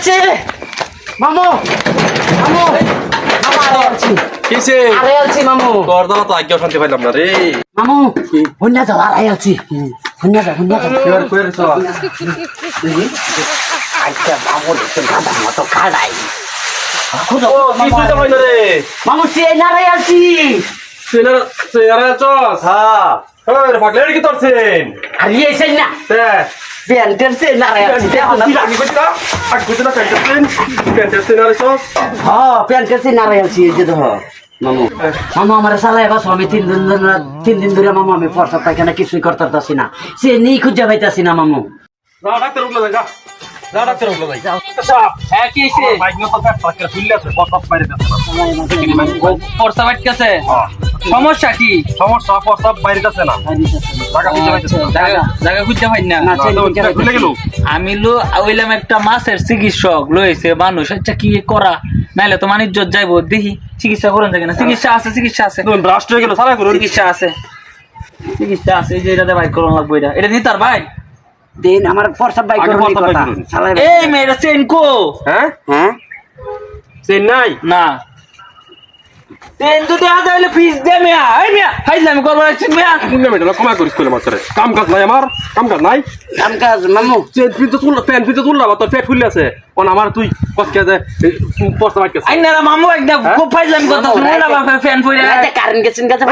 আলছি মামু মামু মামু আরে আলছি কিসে আরে আলছি মামু তোর দ্বারা তো আজ্ঞা শান্তি পাইলাম না রে মামু হুন্না যাও আরে আলছি হুন্না যাও কেয়ার কইর তো আচ্ছা মামু দেখতে গাদা মতো কাড়াই ও কিছু তো হইল রে মামু সে না আরে আলছি সেনারা চস হ্যাঁ ওরে পাগলে কি করছেন আরে এসে না তে প্যান্টের সে না আরে আলছি আমি কইতা আজ কইতা না প্যান্টের সেনারা চস হ্যাঁ প্যান্টের সে না আরে আলছি এই যে দেখো মামু মামু আমার সালা এবার আমি 3 দিন ধরে মামু আমি প্রসাব পায়খানা কিছুই করতে পারতাছি না সে নেই খুঁজে পাইতাছি না মামু যা ডাক্তার উঠলো যা যা ডাক্তার উঠলো যাই হ্যাঁ কি হইছে বাইক না তো পাকরে ফুললে আছে পটপ বাইরে যাচ্ছে না পড়ছা বাইটকাছে সমস্যা কি সমস্যা পটপ বাইরে যাচ্ছে না টাকা দিতে পারতেছে জায়গা খুঁজতে পাই না না, ভুলে গেল আমি ওইলাম একটা মাছের চিকিৎসক লইছে মানুষ আচ্ছা কি করা নাইলে তো মানুষ ইজ্জত যাইবো দেখি চিকিৎসা করেন থাকে না চিকিৎসা আছে তুমি ব্রাস্ট হয়ে গেল সারা করুন চিকিৎসা আছে এই যে এটাতে বাইক করন লাগবো এটা নিয়ে তার ভাই দিন আমার প্রসাব বাইক আগে করুন প্রসাব বাইক কথা করুন। সালা এই মেয়েরা চেনকো হ্যাঁ হ্যাঁ চেন্নাই না চেন তো দেওয়া যাইলে ফিস দে মেয়া এই মেয়া ফাইজলামি করবো না মেয়া তুমি মেয়েটা কমা করিস করে মাত্র কাম কাজ নাই আমার কাম কাজ নাই কাম কাজ মামু চেন ফিতে তুল প্যান ফিতে তুল না তোর পেট ফুলে আছে কোন আমার তুই কসকে দে পড়তে বাইক আই না মামু একদম খুব ফাইজলামি করতেছ মনে না ফ্যান পড়ে কারেন্ট গেছেন কাছে